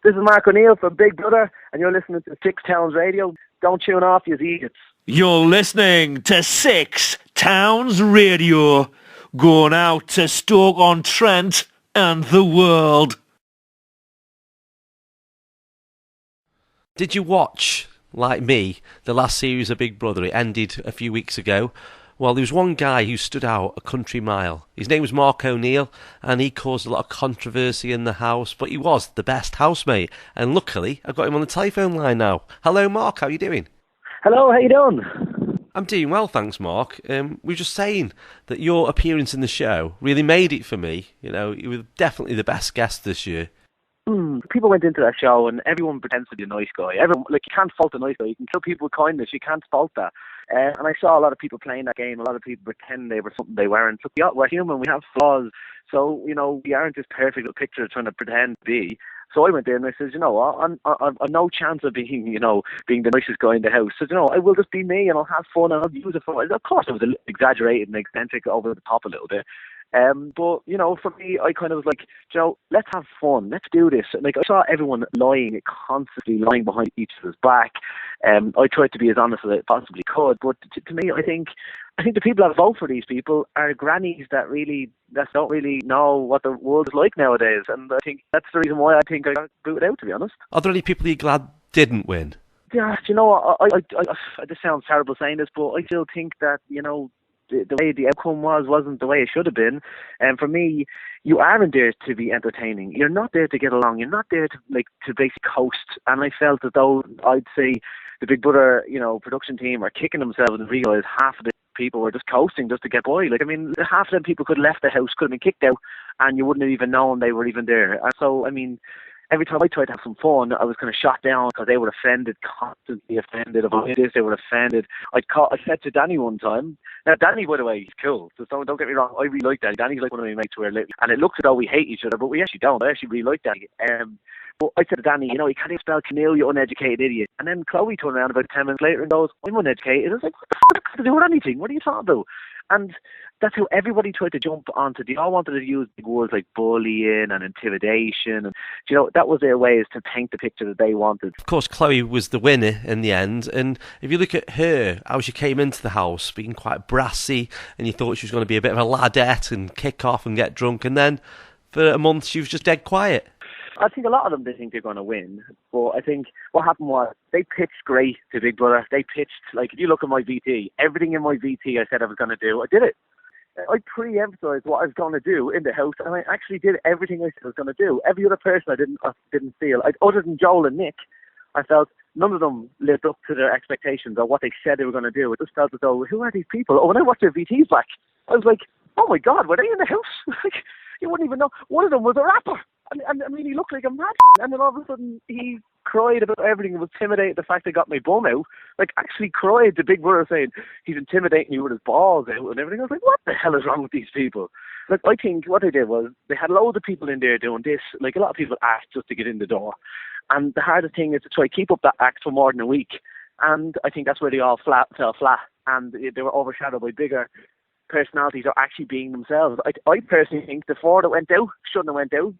This is Marc O'Neill from Big Brother, and you're listening to Six Towns Radio. Don't tune off, you idiots. You're listening to Six Towns Radio, going out to Stoke-on-Trent and the world. Did you watch, like me, the last series of Big Brother? It ended a few weeks ago. Well, there was one guy who stood out a country mile. His name was Marc O'Neill, and he caused a lot of controversy in the house, but he was the best housemate. And luckily, I've got him on the telephone line now. Hello, Marc, how are you doing? Hello, how you doing? I'm doing well, thanks, Marc. We were just saying that your appearance in the show really made it for me. You know, you were definitely the best guest this year. People went into that show and everyone pretends to be a nice guy. Everyone, you can't fault a nice guy. You can kill people with kindness. You can't fault that. And I saw a lot of people playing that game. A lot of people pretend they were something they weren't. Look, we're human. We have flaws. So, we aren't this perfect little picture trying to pretend to be. So I went in and I said, I've no chance of being, being the nicest guy in the house. So, I will just be me and I'll have fun and I'll use it for. Of course, it was a little exaggerated and eccentric, over the top a little bit. But, for me, I kind of was like, let's have fun. Let's do this. Like, I saw everyone constantly lying behind each other's back. I tried to be as honest as I possibly could. But to me, I think the people that vote for these people are grannies that don't really know what the world is like nowadays. And I think that's the reason why I think I got booted out, to be honest. Are there any people you're glad didn't win? Yeah, this sounds terrible saying this, but I still think that, the way the outcome wasn't the way it should have been. And for me, you aren't there to be entertaining. You're not there to get along. You're not there to basically coast. And I felt as though I'd say the Big Brother, production team are kicking themselves and realize half of the people were just coasting just to get by. Half of them people could have left the house, could have been kicked out, and you wouldn't have even known they were even there. And so, every time I tried to have some fun, I was kind of shot down because they were offended, constantly offended. If I did this, they were offended. I said to Danny one time, now Danny, by the way, he's cool, so don't get me wrong, I really like Danny. Danny's like one of my mates who are little, and it looks as though we hate each other, but we actually don't. I actually really like Danny. But I said to Danny, you can't even spell Camille, you uneducated idiot. And then Chloe turned around about 10 minutes later and goes, I'm uneducated. I was like, what the fuck does that have to do with anything? What are you talking about? And that's how everybody tried to jump onto. They all wanted to use big words like bullying and intimidation. And, that was their ways to paint the picture that they wanted. Of course, Chloe was the winner in the end. And if you look at her, how she came into the house, being quite brassy, and you thought she was going to be a bit of a ladette and kick off and get drunk. And then for a month, she was just dead quiet. I think a lot of them, they think they're going to win. But I think what happened was they pitched great to Big Brother. They pitched, if you look at my VT, everything in my VT I said I was going to do, I did it. I pre-emphasised what I was going to do in the house, and I actually did everything I said I was going to do. Every other person I didn't feel, other than Joel and Nick, I felt none of them lived up to their expectations or what they said they were going to do. It just felt as though, who are these people? Oh, when I watched their VTs back, I was like, oh my God, were they in the house? You wouldn't even know. One of them was a rapper. And he looked like a mad. And then all of a sudden, he cried about everything and was intimidated the fact they got my bum out. Actually cried to Big Brother saying he's intimidating me with his balls out and everything. I was like, what the hell is wrong with these people? I think what they did was they had loads of people in there doing this. A lot of people act just to get in the door. And the hardest thing is to try to keep up that act for more than a week. And I think that's where they all fell flat. And they were overshadowed by bigger personalities are actually being themselves. I personally think the four that went out shouldn't have went out.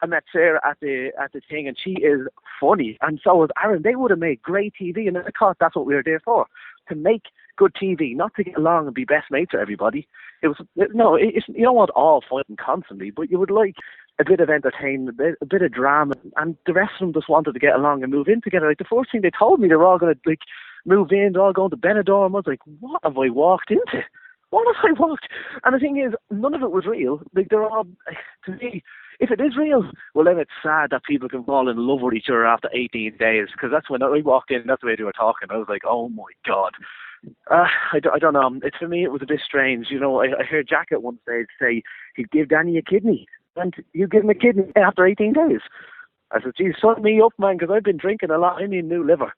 I met Sarah at the thing, and she is funny, and so was Aaron. They would have made great TV, and I thought that's what we were there for, to make good TV, not to get along and be best mates with everybody. You don't want all fighting constantly, but you would like a bit of entertainment, a bit of drama, and the rest of them just wanted to get along and move in together. The first thing they told me, they were all going to move in, they're all going to Benidorm. I was like, what have I walked into? What have I walked? And the thing is, none of it was real. They're all, to me, if it is real, well then it's sad that people can fall in love with each other after 18 days, because that's when I walked in, that's the way they were talking. I was like, oh my God. I don't know. For me, it was a bit strange. I heard Jack at one stage say he'd give Danny a kidney, and you give him a kidney after 18 days. I said, geez, sign me up, man, because I've been drinking a lot. I need a new liver.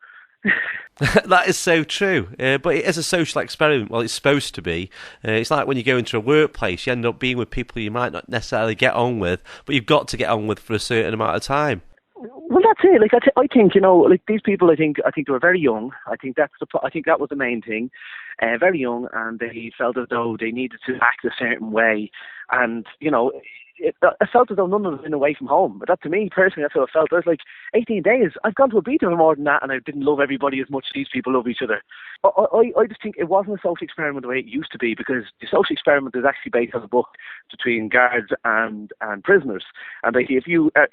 That is so true, but it is a social experiment. Well, it's supposed to be. It's like when you go into a workplace, you end up being with people you might not necessarily get on with, but you've got to get on with for a certain amount of time. Well, that's it. I think these people. I think they were very young. I think that was the main thing. Very young, and they felt as though they needed to act a certain way. And I felt as though none of us had been away from home. But that, to me, personally, that's how I felt. I was like, 18 days, I've gone to a beach for more than that, and I didn't love everybody as much as these people love each other. I just think it wasn't a social experiment the way it used to be, because the social experiment is actually based on a book between guards and prisoners. And basically, if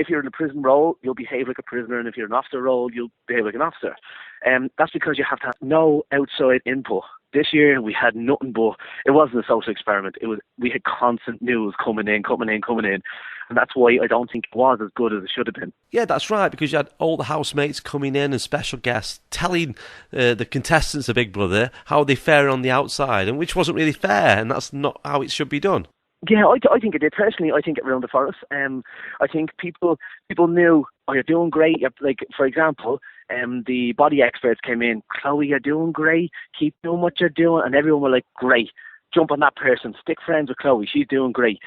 you're in a prison role, you'll behave like a prisoner, and if you're in an officer role, you'll behave like an officer. That's because you have to have no outside input. This year we had nothing but, it wasn't a social experiment. We had constant news coming in, and that's why I don't think it was as good as it should have been. Yeah, that's right, because you had all the housemates coming in and special guests telling the contestants of Big Brother how they fare on the outside, and which wasn't really fair, and that's not how it should be done. Yeah, I think it did. Personally, I think it ruined it for us. I think people knew, oh, you're doing great. Like, for example, the body experts came in, Chloe, you're doing great, keep doing what you're doing, and everyone were like, great, jump on that person, stick friends with Chloe, she's doing great.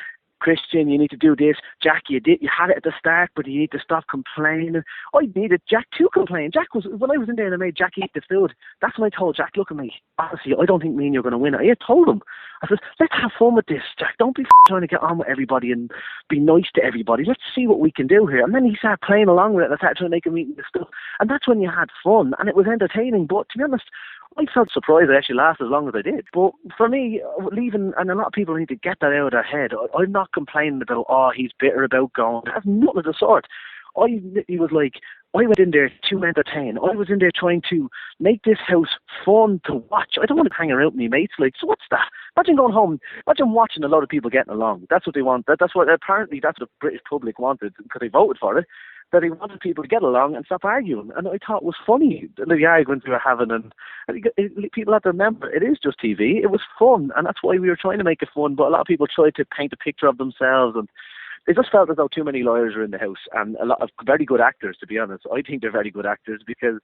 Christian, you need to do this. Jack, you had it at the start, but you need to stop complaining. I needed Jack to complain. Jack was, when I was in there and I made Jack eat the food, that's when I told Jack, look at me, honestly, I don't think me and you're going to win. I told him, I said, let's have fun with this, Jack. Don't be trying to get on with everybody and be nice to everybody. Let's see what we can do here. And then he started playing along with it, and I started trying to make him eat the stuff. And that's when you had fun, and it was entertaining. But to be honest, I felt surprised it actually lasted as long as I did. But for me, leaving, and a lot of people need to get that out of their head, I'm not complaining about, oh, he's bitter about going. I have nothing of the sort. He was like, I went in there to entertain. I was in there trying to make this house fun to watch. I don't want to hang around with me mates. Like, so what's that? Imagine going home, imagine watching a lot of people getting along. That's what they want. That's what the British public wanted, because they voted for it. That they wanted people to get along and stop arguing. And I thought it was funny, the arguments we were having. And people have to remember, it is just TV. It was fun, and that's why we were trying to make it fun. But a lot of people tried to paint a picture of themselves, and they just felt as though too many lawyers were in the house, and a lot of very good actors, to be honest. I think they're very good actors, because,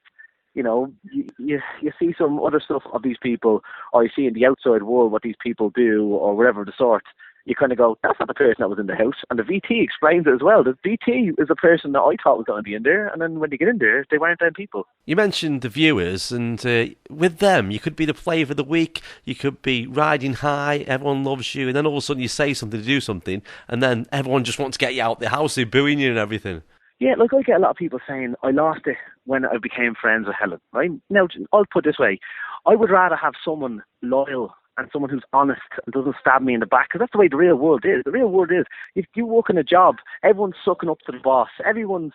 you know, you see some other stuff of these people, or you see in the outside world what these people do, or whatever the sort. You kind of go, that's not the person that was in the house. And the VT explains it as well. The VT is a person that I thought was going to be in there, and then when they get in there, they weren't them people. You mentioned the viewers, and with them, you could be the flavour of the week, you could be riding high, everyone loves you, and then all of a sudden you say something to do something, and then everyone just wants to get you out the house, they're booing you and everything. Yeah, like I get a lot of people saying, I lost it when I became friends with Helen, right? Now, I'll put it this way, I would rather have someone loyal and someone who's honest and doesn't stab me in the back, because that's the way the real world is. The real world is, if you work in a job, everyone's sucking up to the boss. Everyone's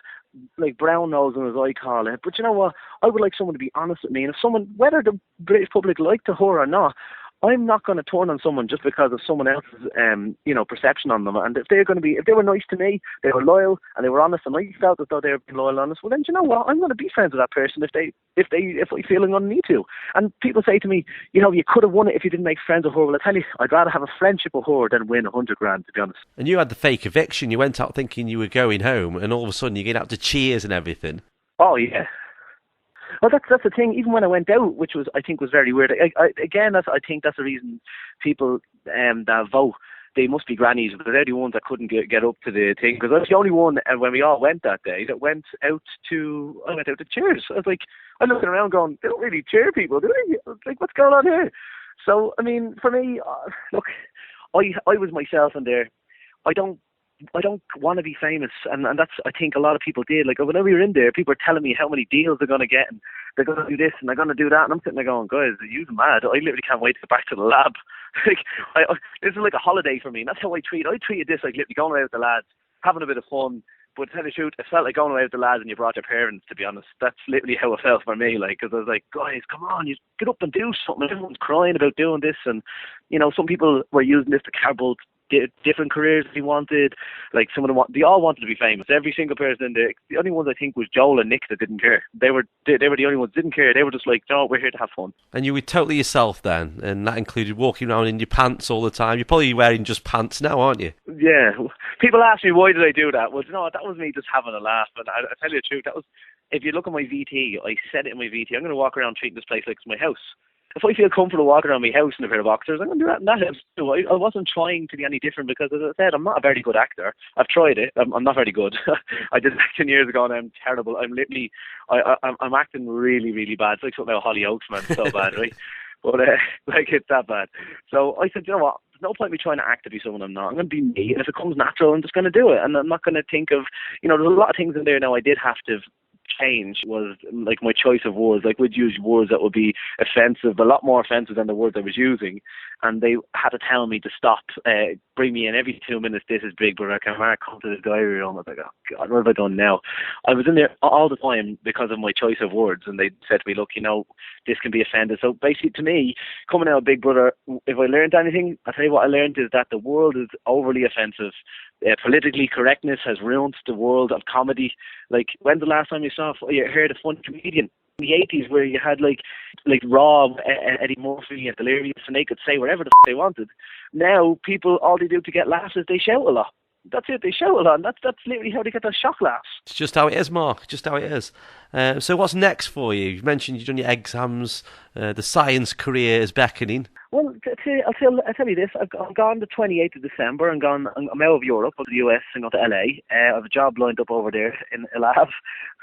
like brown nosing, as I call it. But you know what? I would like someone to be honest with me. And if someone, whether the British public like to her or not, I'm not going to turn on someone just because of someone else's, perception on them. And if they were nice to me, they were loyal and they were honest, and I felt as though they were being loyal and honest, well then, you know what? I'm going to be friends with that person if I feel I'm going to need to. And people say to me, you know, you could have won it if you didn't make friends with her. Well, I tell you, I'd rather have a friendship with her than win 100 grand, to be honest. And you had the fake eviction. You went out thinking you were going home, and all of a sudden you get out to cheers and everything. Oh yeah. Well, that's the thing. Even when I went out, which I think was very weird. I think that's the reason people that vote, they must be grannies. They're the ones that couldn't get up to the thing, because I was the only one when we all went that day that went out to cheers. I was like, I'm looking around going, they don't really cheer people, do they? I was like, what's going on here? So I mean, for me, look, I was myself in there. I don't want to be famous, and that's, I think a lot of people did. Like, whenever you're in there, people are telling me how many deals they're going to get, and they're going to do this, and they're going to do that, and I'm sitting there going, guys, you're mad. I literally can't wait to get back to the lab. Like, this is like a holiday for me, and that's how I treated this, like literally going away with the lads, having a bit of fun. But to tell you the truth, it felt like going away with the lads and you brought your parents, to be honest. That's literally how it felt for me, like, because I was like, guys, come on, you get up and do something. Everyone's crying about doing this, and, you know, some people were using this to cardboard different careers they wanted. Like, some of them they all wanted to be famous. Every single person in there. The only ones I think was Joel and Nick that didn't care. They were the only ones that didn't care. They were just like, no, we're here to have fun. And you were totally yourself then, and that included walking around in your pants all the time. You're probably wearing just pants now, aren't you? Yeah. People ask me, why did I do that? Well, you know, that was me just having a laugh. And I tell you the truth, that was, if you look at my VT, I said it in my VT, I'm going to walk around treating this place like it's my house. If I feel comfortable walking around my house in a pair of boxers, I'm going to do that in that house too. I wasn't trying to be any different, because, as I said, I'm not a very good actor. I've tried it. I'm not very good. I did acting years ago and I'm terrible. I'm literally, I'm acting really, really bad. It's like something about Holly Oakes, man. It's so bad, right? But, like, it's that bad. So I said, you know what? There's no point in me trying to act to be someone I'm not. I'm going to be me, and if it comes natural, I'm just going to do it. And I'm not going to think of, there's a lot of things in there now I did have to change, was like my choice of words. Like, we'd use words that would be offensive, a lot more offensive than the words I was using, and they had to tell me to stop, bring me in every 2 minutes. This is Big Brother. Can Mark come to the diary room? I was like, oh God, what have I done now? I was in there all the time because of my choice of words, and they said to me, look, this can be offended. So basically, to me, coming out of Big Brother, if I learned anything, I'll tell you what I learned is that the world is overly offensive. Politically correctness has ruined the world of comedy. Like, when's the last time you heard a funny comedian? In the 80s, where you had like Raw, Eddie Murphy and Delirious, and they could say whatever they wanted. Now, people, all they do to get laughs is they shout a lot. That's it, they shout a lot, and that's literally how they get those shock laughs. It's just how it is, Mark, just how it is. So what's next for you? You mentioned you've done your exams, the science career is beckoning. Well, I'll tell you this. I'm gone the 28th of December. I'm out of Europe, out of the US, and go to LA. I have a job lined up over there in a lab.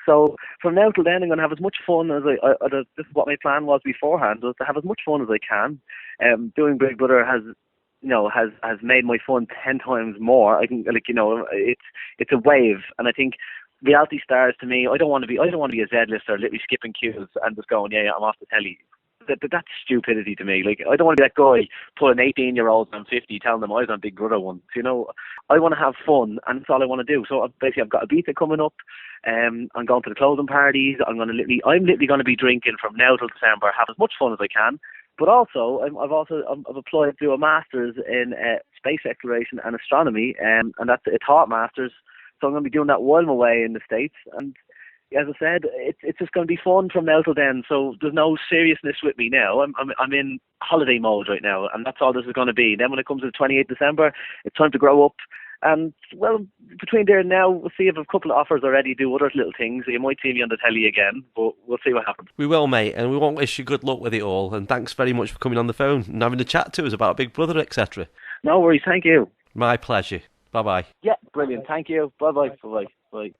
So from now till then, I'm going to have as much fun as this is what my plan was beforehand, was to have as much fun as I can. Doing Big Brother has made my fun 10 times more. I can, it's a wave, and I think reality stars, to me, I don't want to be a Z-lister, literally skipping cues and just going, yeah, I'm off the telly. That's stupidity to me. Like, I don't want to be that guy pulling 18-year-olds on 50, telling them I was on Big Brother once. I want to have fun, and that's all I want to do. So basically, I've got Ibiza coming up. I'm going to the closing parties. I'm literally going to be drinking from now till December, have as much fun as I can. But also, I've applied to do a master's in space exploration and astronomy, and that's a taught master's. So I'm going to be doing that while I'm away in the States. And as I said, it's just going to be fun from now till then. So there's no seriousness with me now. I'm in holiday mode right now, and that's all this is going to be. Then when it comes to the 28th December, it's time to grow up. And, well, between there and now, we'll see if a couple of offers already do other little things. You might see me on the telly again, but we'll see what happens. We will, mate, and we won't wish you good luck with it all. And thanks very much for coming on the phone and having a chat to us about Big Brother, etc. No worries, thank you. My pleasure. Bye-bye. Yeah, brilliant. Thank you. Bye-bye. Bye-bye. Bye.